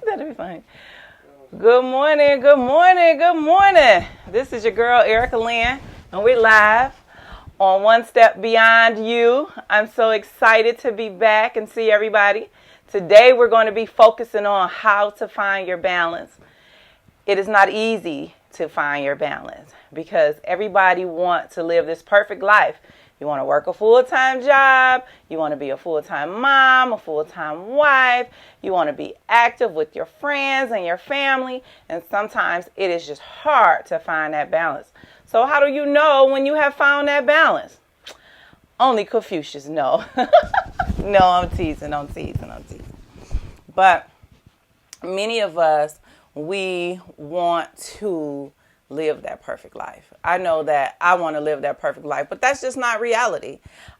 That'd be fine. Good morning, good morning, good morning. This is your girl, Erica Lynn, and we're live on One Step Beyond You. I'm so excited to be back and see everybody. Today, we're going to be focusing on how to find your balance. It is not easy to find your balance because everybody wants to live this perfect life. You want to work a full-time job. You want to be a full-time mom, a full-time wife. You want to be active with your friends and your family. And sometimes it is just hard to find that balance. So how do you know when you have found that balance? Only Confucius know. No, I'm teasing. But many of us, we want to live that perfect life. I know that I want to live that perfect life, but that's just not reality.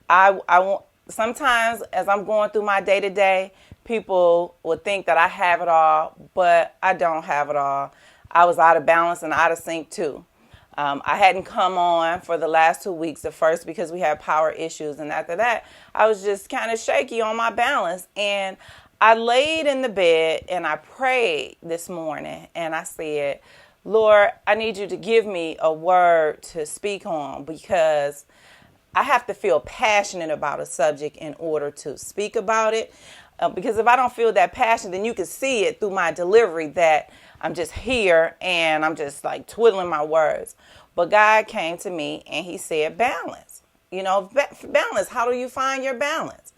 I want, sometimes as I'm going through my day to day, people would think that I have it all, but I don't have it all. I was out of balance and out of sync too. I hadn't come on for the last 2 weeks at first because we had power issues. And after that, I was just kind of shaky on my balance. And I laid in the bed and I prayed this morning and I said, Lord, I need you to give me a word to speak on because I have to feel passionate about a subject in order to speak about it. Because if I don't feel that passion, then you can see it through my delivery that I'm just here and I'm just like twiddling my words. But God came to me and he said, balance. You know, balance. How do you find your balance?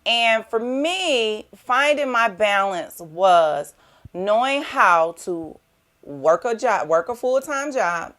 And for me, finding my balance was knowing how to work a full-time job,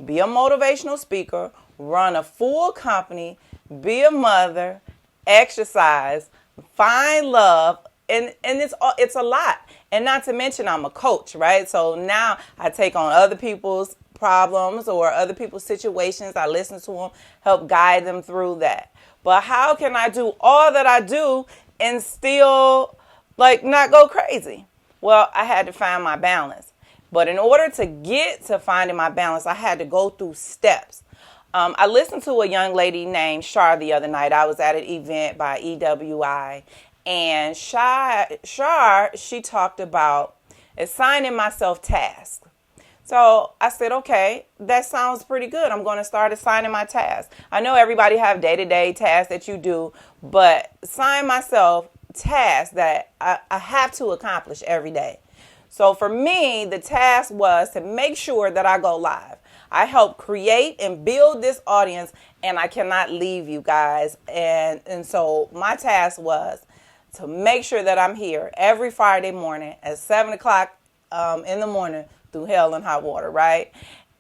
be a motivational speaker, run a full company, be a mother, exercise, find love, and it's a lot. And not to mention I'm a coach, right? So now I take on other people's problems or other people's situations. I listen to them, help guide them through that. But how can I do all that I do and still like not go crazy? Well, I had to find my balance. But in order to get to finding my balance, I had to go through steps. I listened to a young lady named Shar the other night. I was at an event by EWI. And Shar, she talked about assigning myself tasks. So I said, okay, that sounds pretty good. I'm going to start assigning my tasks. I know everybody have day-to-day tasks that you do, but assign myself tasks that I have to accomplish every day. So for me, the task was to make sure that I go live. I help create and build this audience, and I cannot leave you guys. And so my task was to make sure that I'm here every Friday morning at 7 o'clock in the morning through hell and high water, right?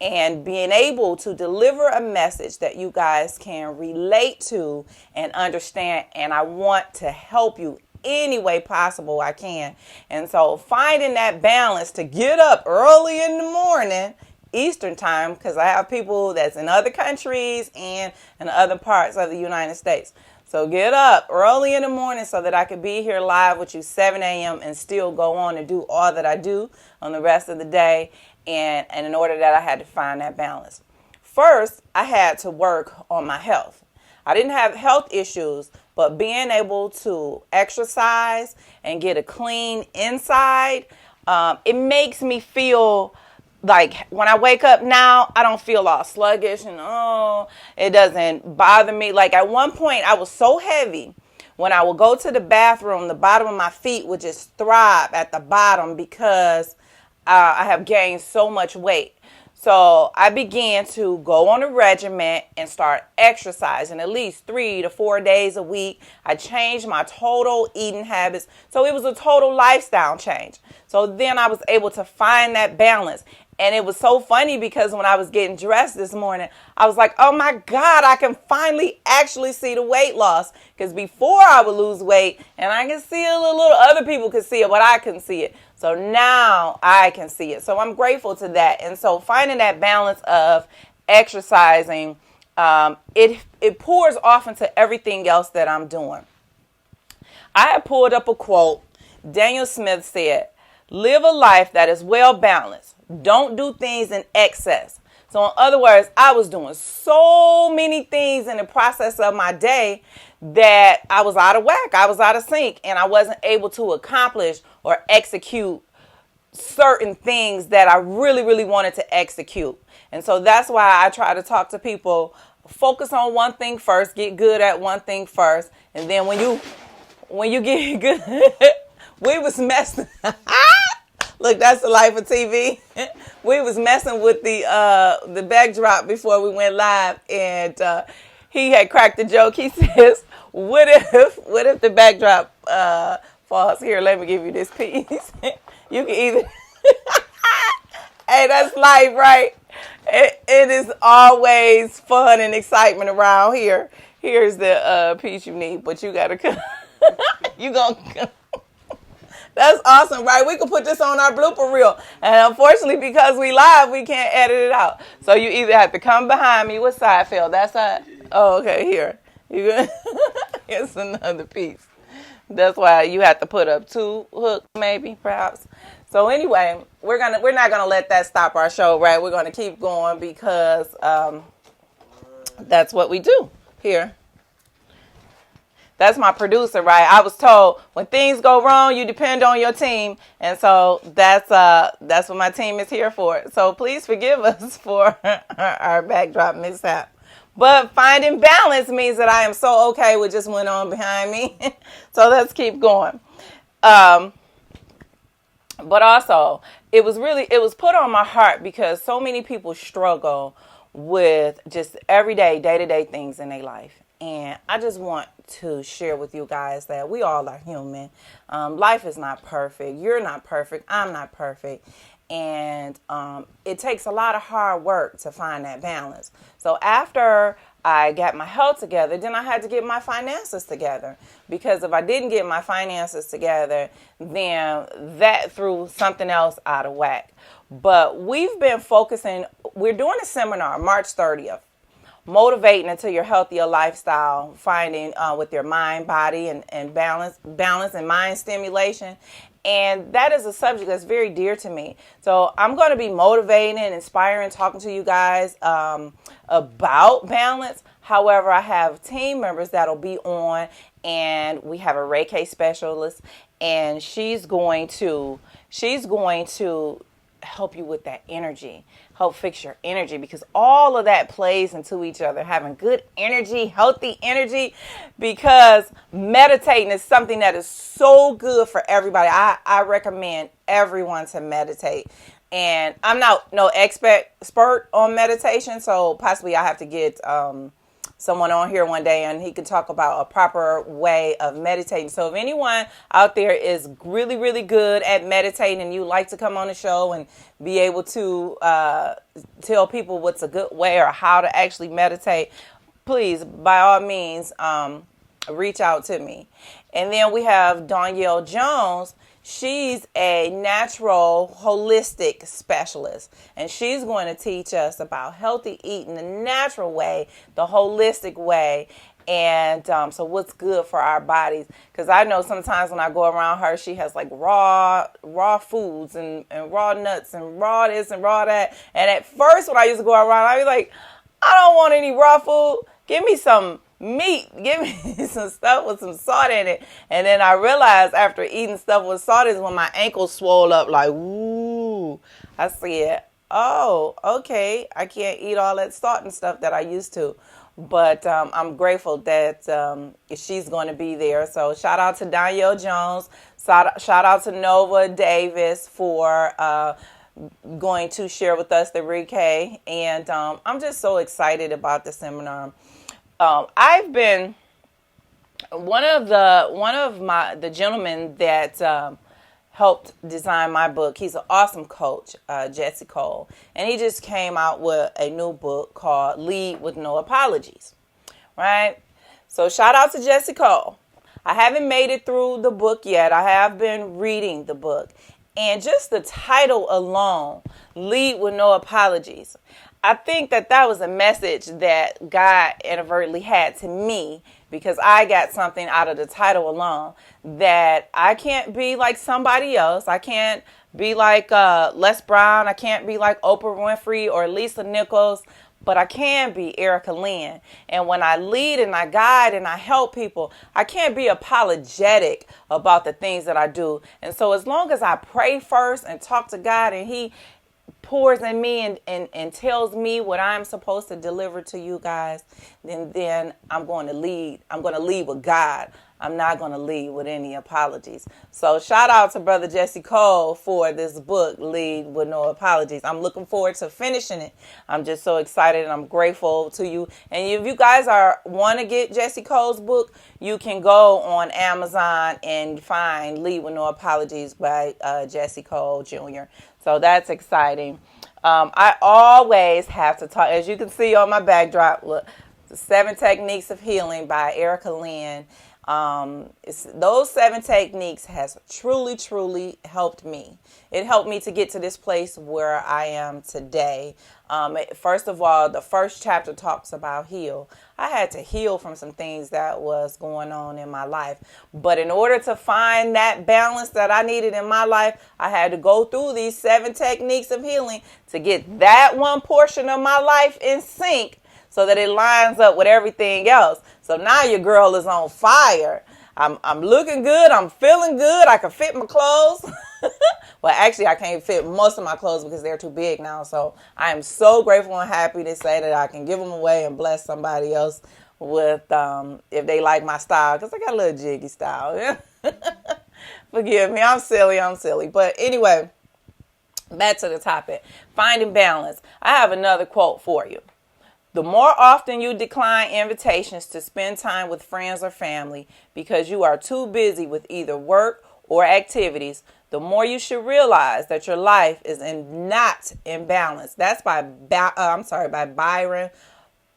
And being able to deliver a message that you guys can relate to and understand. And I want to help you any way possible I can. And so finding that balance to get up early in the morning, Eastern time, because I have people that's in other countries and in other parts of the United States. So get up early in the morning so that I could be here live with you 7 a.m. and still go on and do all that I do on the rest of the day. And in order that I had to find that balance. First, I had to work on my health. I didn't have health issues, but being able to exercise and get a clean inside, it makes me feel like when I wake up now, I don't feel all sluggish and it doesn't bother me. Like at one point I was so heavy when I would go to the bathroom, the bottom of my feet would just throb at the bottom because I have gained so much weight. So I began to go on a regimen and start exercising at least 3 to 4 days a week. I changed my total eating habits. So it was a total lifestyle change. So then I was able to find that balance. And it was so funny because when I was getting dressed this morning, I was like, oh my God, I can finally actually see the weight loss. Because before I would lose weight and I can see it a little, other people could see it, but I couldn't see it. So now I can see it. So I'm grateful to that. And so finding that balance of exercising, it pours off into everything else that I'm doing. I had pulled up a quote. Daniel Smith said, live a life that is well balanced. Don't do things in excess. So So in other words, I was doing so many things in the process of my day that I was out of whack. I was out of sync, and I wasn't able to accomplish or execute certain things that I really, really wanted to execute. And so that's why I try to talk to people, focus on one thing first, get good at one thing first. And then when you get good, we was messing. Look, that's the life of TV. We was messing with the backdrop before we went live, and he had cracked the joke. He says, what if the backdrop falls? Here, let me give you this piece. You can either, hey, that's life, right? It is always fun and excitement around here. Here's the piece you need, but you gotta come. You gonna come. That's awesome, right? We can put this on our blooper reel, and unfortunately, because we live, we can't edit it out. So you either have to come behind me. What side, Phil? That side. Oh, okay. Here, here's another piece. That's why you have to put up 2 hooks, maybe, perhaps. So anyway, we're not gonna let that stop our show, right? We're gonna keep going because that's what we do here. That's my producer, right? I was told when things go wrong, you depend on your team, and so that's what my team is here for. So please forgive us for our backdrop mishap. But finding balance means that I am so okay with just went on behind me. So let's keep going. But also, it was put on my heart because so many people struggle with just everyday, day-to-day things in their life. And I just want to share with you guys that we all are human. Life is not perfect. You're not perfect. I'm not perfect. And it takes a lot of hard work to find that balance. So after I got my health together, then I had to get my finances together. Because if I didn't get my finances together, then that threw something else out of whack. But we've been focusing, we're doing a seminar March 30th. Motivating into your healthier lifestyle, finding with your mind, body, and balance and mind stimulation. And that is a subject that's very dear to me. So I'm going to be motivating and inspiring, talking to you guys about balance. However, I have team members that'll be on, and we have a Reiki specialist, and she's going to help you with that energy, help fix your energy, because all of that plays into each other, having good energy, healthy energy, because meditating is something that is so good for everybody. I recommend everyone to meditate. And I'm not no expert on meditation, so possibly I have to get someone on here one day and he can talk about a proper way of meditating. So if anyone out there is really, really good at meditating and you like to come on the show and be able to tell people what's a good way or how to actually meditate, please, by all means, reach out to me. And then we have Danielle Jones. She's a natural holistic specialist, and she's going to teach us about healthy eating, the natural way, the holistic way, and so what's good for our bodies. Because I know sometimes when I go around her, she has like raw foods and raw nuts and raw this and raw that. And at first when I used to go around, I'd be like, I don't want any raw food. Give me some meat, give me some stuff with some salt in it. And then I realized after eating stuff with salt is when my ankles swole up like, ooh. I said, oh, okay, I can't eat all that salt and stuff that I used to. But I'm grateful that she's going to be there. So shout out to Danielle Jones. Shout out to Nova Davis for going to share with us the Reiki. And I'm just so excited about the seminar. I've been one of the gentlemen that helped design my book. He's an awesome coach, Jesse Cole, and he just came out with a new book called Lead with No Apologies. Right? So shout out to Jesse Cole. I haven't made it through the book yet. I have been reading the book, and just the title alone, Lead with No Apologies. I think that was a message that God inadvertently had to me because I got something out of the title alone, that I can't be like somebody else. I can't be like Les Brown. I can't be like Oprah Winfrey or Lisa Nichols, but I can be Erica Lynn. And when I lead and I guide and I help people, I can't be apologetic about the things that I do. And so as long as I pray first and talk to God, and he pours in me and tells me what I'm supposed to deliver to you guys, then I'm going to lead. I'm going to lead with God. I'm not going to lead with any apologies. So shout out to Brother Jesse Cole for this book, Lead with No Apologies. I'm looking forward to finishing it. I'm just so excited, and I'm grateful to you. And if you guys want to get Jesse Cole's book, you can go on Amazon and find Lead with No Apologies by Jesse Cole Jr. So that's exciting. I always have to talk, as you can see on my backdrop, look, 7 Techniques of Healing by Erica Lynn. Those 7 techniques has truly helped me. It helped me to get to this place where I am today. First of all, the first chapter talks about heal. I had to heal from some things that was going on in my life. But in order to find that balance that I needed in my life, I had to go through these 7 techniques of healing to get that one portion of my life in sync, so that it lines up with everything else. So now your girl is on fire. I'm looking good. I'm feeling good. I can fit my clothes. Well, actually, I can't fit most of my clothes because they're too big now. So I am so grateful and happy to say that I can give them away and bless somebody else with, if they like my style, because I got a little jiggy style. Forgive me. I'm silly. But anyway, back to the topic. Finding balance. I have another quote for you. The more often you decline invitations to spend time with friends or family because you are too busy with either work or activities, the more you should realize that your life is not in balance. That's by Byron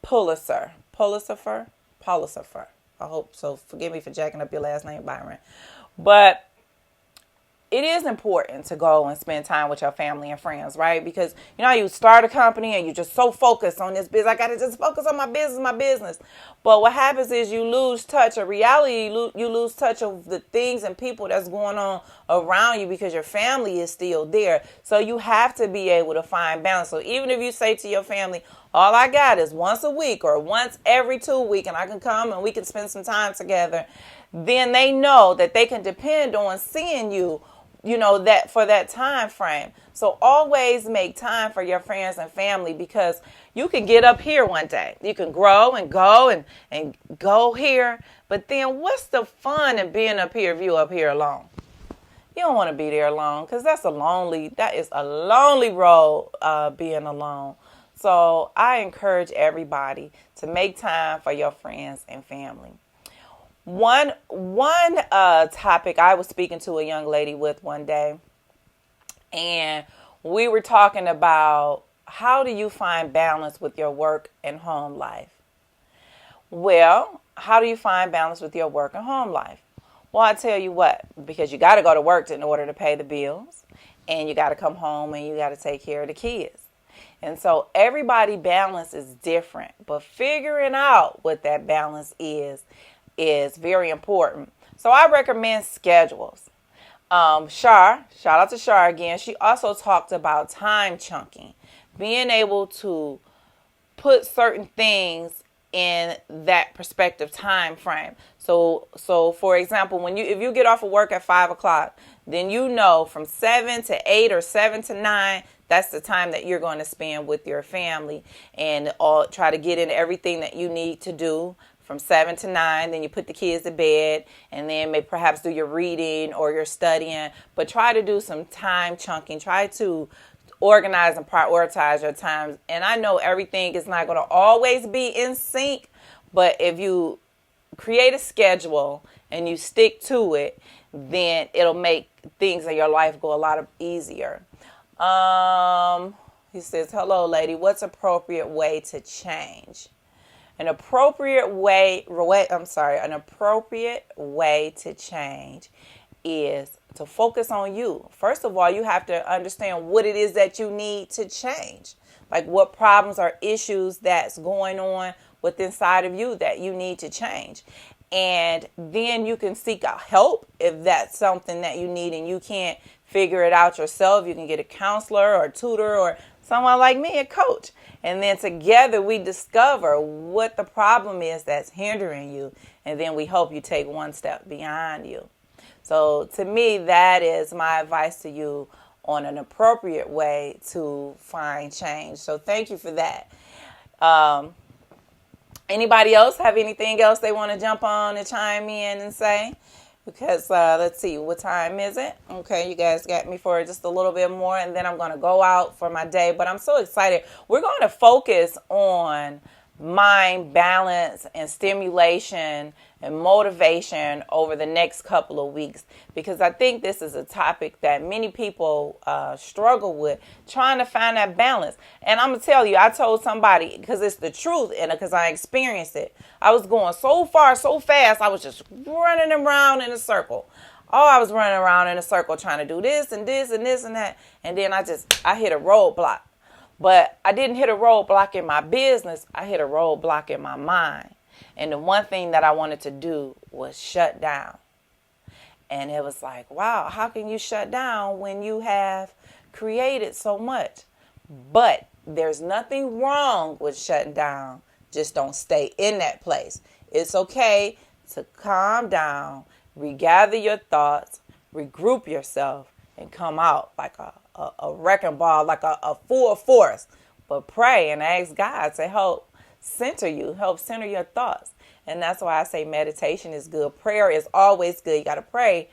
Pulitzer. I hope so. Forgive me for jacking up your last name, Byron. But it is important to go and spend time with your family and friends, right? Because, you start a company and you're just so focused on this business. I got to just focus on my business. But what happens is you lose touch of reality. You lose touch of the things and people that's going on around you because your family is still there. So you have to be able to find balance. So even if you say to your family, all I got is once a week or once every 2 weeks, and I can come and we can spend some time together, then they know that they can depend on seeing you, that for that time frame. So always make time for your friends and family, because you can get up here one day. You can grow and go and go here. But then what's the fun in being up here if you up here alone? You don't want to be there alone, because that is a lonely road, being alone. So I encourage everybody to make time for your friends and family. One topic, I was speaking to a young lady with one day, and we were talking about, how do you find balance with your work and home life? Well, how do you find balance with your work and home life? Well, I tell you what, because you got to go to work in order to pay the bills, and you got to come home and you got to take care of the kids. And so everybody balance is different, but figuring out what that balance is very important. So I recommend schedules. Shout out to Shar again. She also talked about time chunking, being able to put certain things in that perspective time frame. So for example, if you get off of work at 5 o'clock, then from 7 to 8 or 7 to 9, that's the time that you're going to spend with your family, and try to get in everything that you need to do from 7 to 9. Then you put the kids to bed, and then perhaps do your reading or your studying. But try to do some time chunking. Try to organize and prioritize your times. And I know everything is not going to always be in sync, but if you create a schedule and you stick to it, then it'll make things in your life go a lot easier. He says, hello, lady. What's appropriate way to change? An appropriate way to change is to focus on you. First of all, you have to understand what it is that you need to change. Like what problems or issues that's going on within inside of you that you need to change. And then you can seek out help if that's something that you need and you can't figure it out yourself. You can get a counselor or a tutor or someone like me, a coach. And then together we discover what the problem is that's hindering you. And then we help you take one step beyond you. So to me, that is my advice to you on an appropriate way to find change. So thank you for that. Anybody else have anything else they want to jump on and chime in and say? Because let's see, what time is it? Okay, you guys got me for just a little bit more, and then I'm going to go out for my day. But I'm so excited. We're going to focus on mind balance and stimulation and motivation over the next couple of weeks, because I think this is a topic that many people struggle with, trying to find that balance. And I'm going to tell you, I told somebody, because it's the truth, and because I experienced it, I was going so far, so fast, I was just running around in a circle. Oh, I was running around in a circle trying to do this and this and this and that. And then I hit a roadblock. But I didn't hit a roadblock in my business. I hit a roadblock in my mind. And the one thing that I wanted to do was shut down. And it was like, wow, how can you shut down when you have created so much? But there's nothing wrong with shutting down. Just don't stay in that place. It's okay to calm down, regather your thoughts, regroup yourself, and come out like a wrecking ball, like a full force. But pray and ask God to help center your thoughts. And that's why I say meditation is good. Prayer is always good. You got to pray.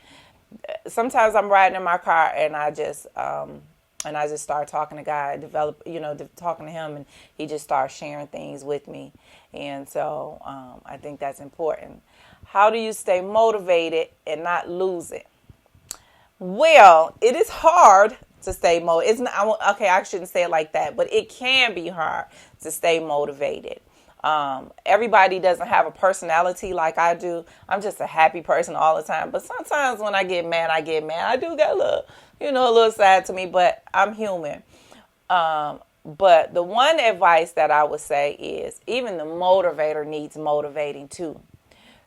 Sometimes I'm riding in my car and I just start talking to God, talking to him, and he just starts sharing things with me. And so I think that's important. How do you stay motivated and not lose it? Well, it is hard to stay motivated. It's not, okay, I shouldn't say it like that, but it can be hard to stay motivated. Everybody doesn't have a personality like I do. I'm just a happy person all the time. But sometimes when I get mad. I do get a little sad to me, but I'm human. But the one advice that I would say is even the motivator needs motivating too.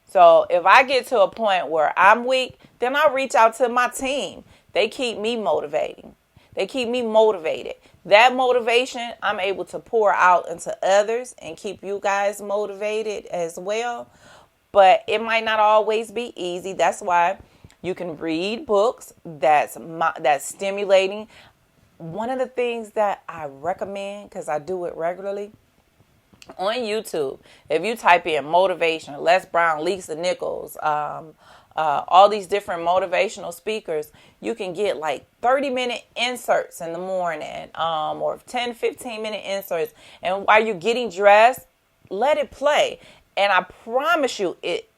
So if I get to a point where I'm weak, then I'll reach out to my team. They keep me motivating. They keep me motivated. That motivation, I'm able to pour out into others and keep you guys motivated as well. But it might not always be easy. That's why you can read books that's stimulating. One of the things that I recommend, because I do it regularly, on YouTube, if you type in motivation, Les Brown, Lisa Nichols, all these different motivational speakers, you can get like 30-minute inserts in the morning, or 10, 15-minute inserts. And while you're getting dressed, let it play. And I promise you, it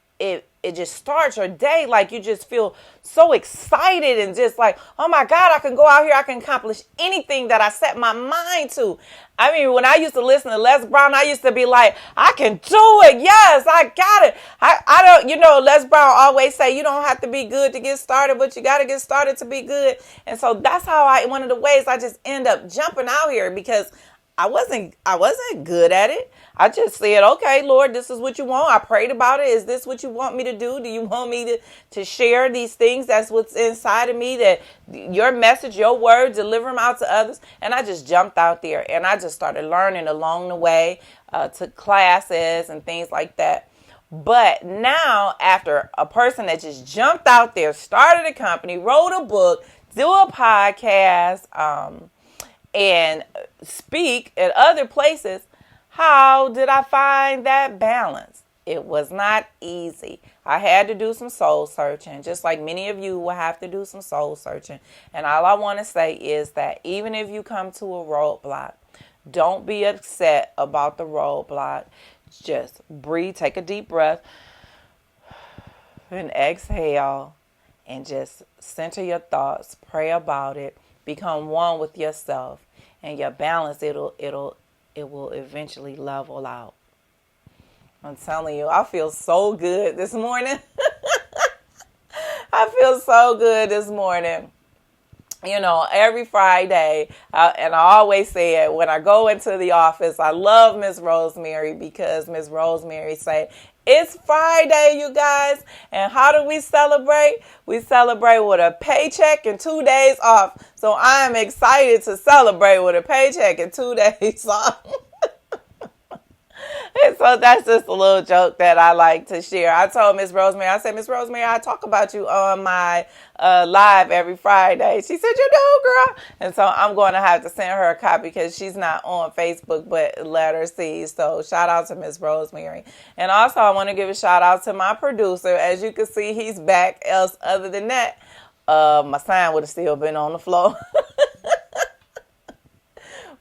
just starts your day like you just feel so excited and just like, oh my God, I can go out here, I can accomplish anything that I set my mind to. I mean, when I used to listen to Les Brown, I used to be like, I can do it. Yes, I got it. I don't, Les Brown always say you don't have to be good to get started, but you got to get started to be good. And so that's how one of the ways I just end up jumping out here, because I wasn't good at it. I just said, okay, Lord, this is what you want. I prayed about it. Is this what you want me to do? Do you want me to share these things? That's what's inside of me, that your message, your word, deliver them out to others. And I just jumped out there and I just started learning along the way, took classes and things like that. But now, after a person that just jumped out there, started a company, wrote a book, do a podcast, and speak at other places, how did I find that balance? It was not easy. I had to do some soul searching, just like many of you will have to do some soul searching. And all I want to say is that even if you come to a roadblock, don't be upset about the roadblock. Just breathe, take a deep breath, and exhale, and just center your thoughts, pray about it, become one with yourself, and your balance, it will eventually level out. I'm telling you, I feel so good this morning. I feel so good this morning. every Friday, and I always say it when I go into the office, I love Miss Rosemary because Miss Rosemary say, it's Friday, you guys. And how do we celebrate? We celebrate with a paycheck and 2 days off. So I am excited to celebrate with a paycheck and 2 days off. And so that's just a little joke that I like to share. I told Miss Rosemary, I said, Miss Rosemary, I talk about you on my live every Friday. She said, you do, girl. And so I'm going to have to send her a copy because she's not on Facebook, but let her see. So shout out to Miss Rosemary. And also I want to give a shout out to my producer. As you can see, he's back. Else other than that, my sign would have still been on the floor.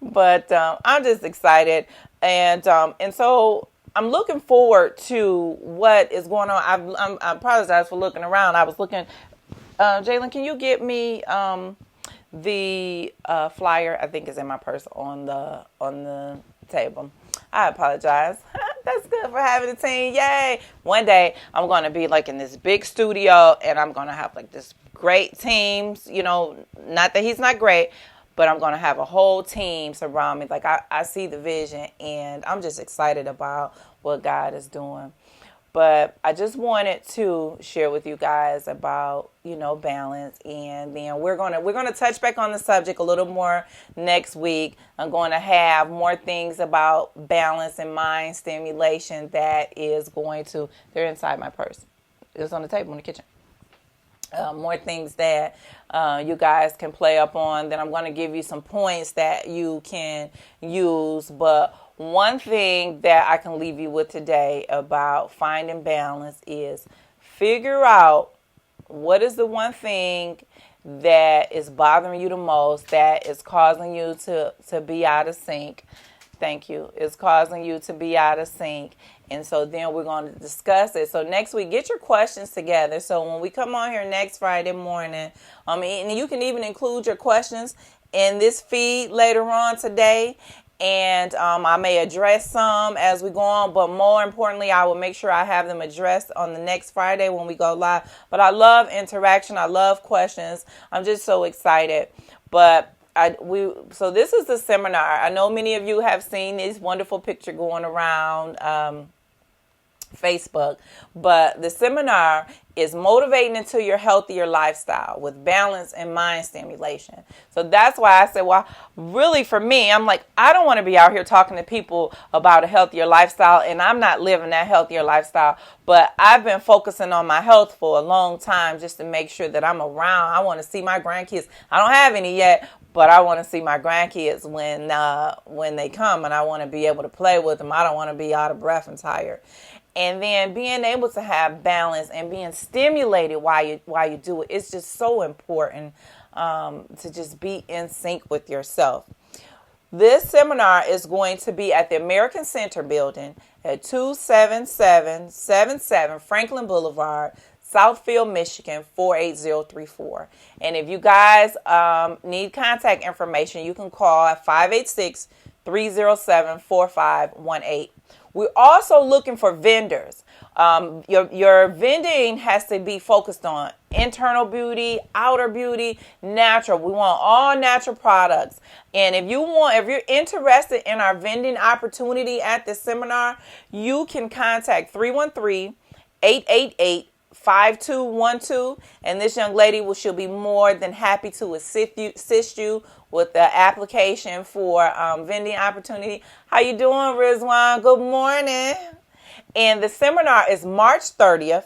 But I'm just excited. And so I'm looking forward to what is going on. I apologize for looking around. I was looking. Jalen, can you get me the flyer? I think is in my purse on the table. I apologize. That's good for having a team. Yay. One day I'm going to be like in this big studio and I'm going to have like this great teams, not that he's not great, but I'm going to have a whole team surround me. Like I see the vision and I'm just excited about what God is doing. But I just wanted to share with you guys about, balance. And then we're going to touch back on the subject a little more next week. I'm going to have more things about balance and mind stimulation that is they're inside my purse. It was on the table in the kitchen. More things that you guys can play up on. Then I'm going to give you some points that you can use. But one thing that I can leave you with today about finding balance is figure out what is the one thing that is bothering you the most, that is causing you to be out of sync. Thank you. It's causing you to be out of sync. And so then we're going to discuss it. So next week, get your questions together. So when we come on here next Friday morning, and you can even include your questions in this feed later on today. And I may address some as we go on. But more importantly, I will make sure I have them addressed on the next Friday when we go live. But I love interaction. I love questions. I'm just so excited. But so this is the seminar. I know many of you have seen this wonderful picture going around Facebook, but the seminar is motivating into your healthier lifestyle with balance and mind stimulation. So that's why I said, well, really for me, I'm like, I don't want to be out here talking to people about a healthier lifestyle, and I'm not living that healthier lifestyle, but I've been focusing on my health for a long time just to make sure that I'm around. I want to see my grandkids. I don't have any yet, but I want to see my grandkids when they come, and I want to be able to play with them. I don't want to be out of breath and tired. And then being able to have balance and being stimulated while you do it, it's just so important to just be in sync with yourself. This seminar is going to be at the American Center building at 27777 Franklin Boulevard, Southfield, Michigan, 48034. And if you guys need contact information, you can call at 586-307-4518. We're also looking for vendors. Your vending has to be focused on internal beauty, outer beauty, natural. We want all natural products. And if you're interested in our vending opportunity at the seminar, you can contact 313-888-5212, and this young lady she'll be more than happy to assist you with the application for vending opportunity. How you doing, Rizwan? Good morning. And the seminar is March 30th,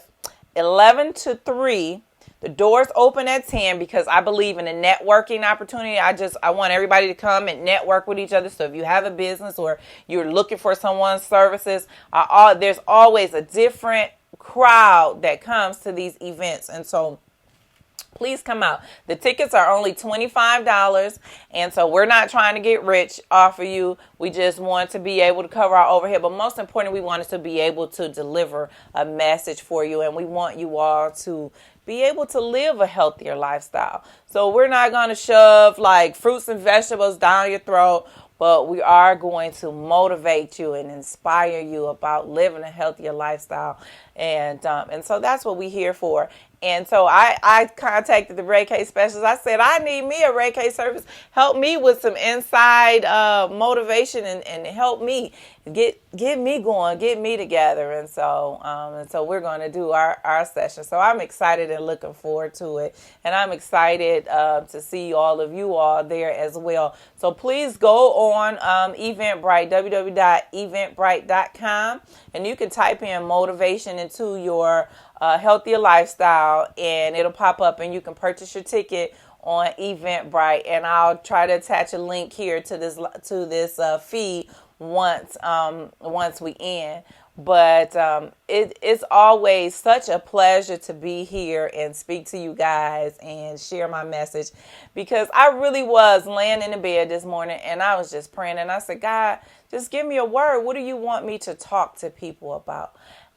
11 to 3. The doors open at 10 because I believe in a networking opportunity. I want everybody to come and network with each other. So if you have a business or you're looking for someone's services, there's always a different crowd that comes to these events. And so please come out. The tickets are only $25, and so we're not trying to get rich off of you. We just want to be able to cover our overhead, but most importantly, we wanted to be able to deliver a message for you, and we want you all to be able to live a healthier lifestyle. So we're not going to shove like fruits and vegetables down your throat, but we are going to motivate you and inspire you about living a healthier lifestyle. And so that's what we're here for. And so I contacted the Reiki specialist. I said, I need me a Reiki service. Help me with some inside motivation and help me get me going, get me together. And so we're going to do our session. So I'm excited and looking forward to it. And I'm excited to see all of you all there as well. So please go on Eventbrite, www.eventbrite.com, and you can type in motivation into your healthier lifestyle, and it'll pop up, and you can purchase your ticket on Eventbrite. And I'll try to attach a link here to this feed once we end. But it's always such a pleasure to be here and speak to you guys and share my message, because I really was laying in the bed this morning and I was just praying, and I said, God, just give me a word. What do you want me to talk to people about?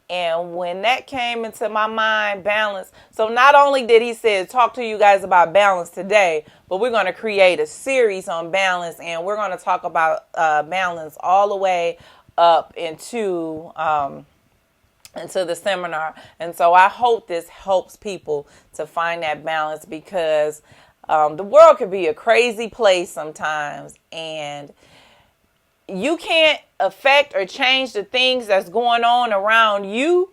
And when that came into my mind, balance. So not only did he say, talk to you guys about balance today, but we're going to create a series on balance, and we're going to talk about balance all the way up into the seminar. And so I hope this helps people to find that balance, because the world can be a crazy place sometimes, and you can't affect or change the things that's going on around you,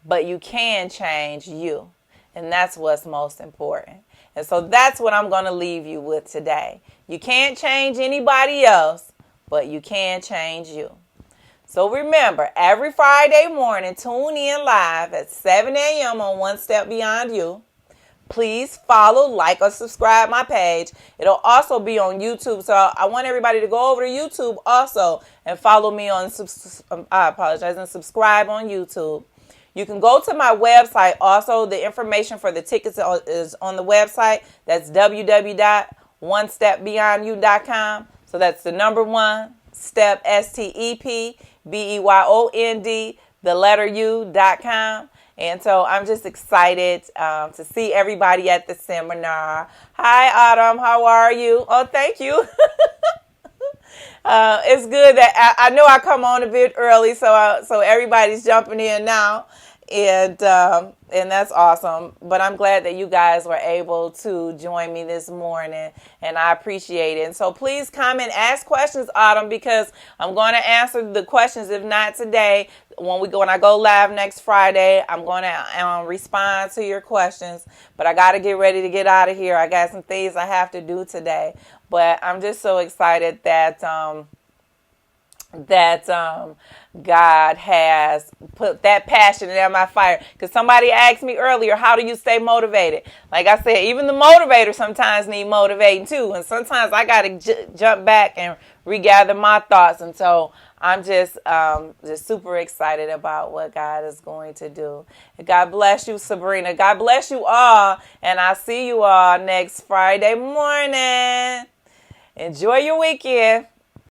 but you can change you. And that's what's most important. And so that's what I'm going to leave you with today. You can't change anybody else, but you can change you. So remember, every Friday morning, tune in live at 7 a.m. on One Step Beyond You. Please follow, like, or subscribe my page. It'll also be on YouTube. So I want everybody to go over to YouTube also and follow me on, and subscribe on YouTube. You can go to my website. Also, the information for the tickets is on the website. That's www.onestepbeyondyou.com. So that's the number 1 step, STEP, BEYOND, And so I'm just excited to see everybody at the seminar. Hi, Autumn. How are you? Oh, thank you. It's good that I know I come on a bit early, so everybody's jumping in now, and that's awesome. But I'm glad that you guys were able to join me this morning, and I appreciate it. And so please come and ask questions, Autumn, because I'm going to answer the questions. If not today, when I go live next Friday, I'm going to respond to your questions. But I got to get ready to get out of here. I got some things I have to do today. But I'm just so excited that God has put that passion in my fire. Because somebody asked me earlier, how do you stay motivated? Like I said, even the motivators sometimes need motivating too. And sometimes I got to jump back and regather my thoughts. And so I'm just super excited about what God is going to do. God bless you, Sabrina. God bless you all. And I'll see you all next Friday morning. Enjoy your weekend.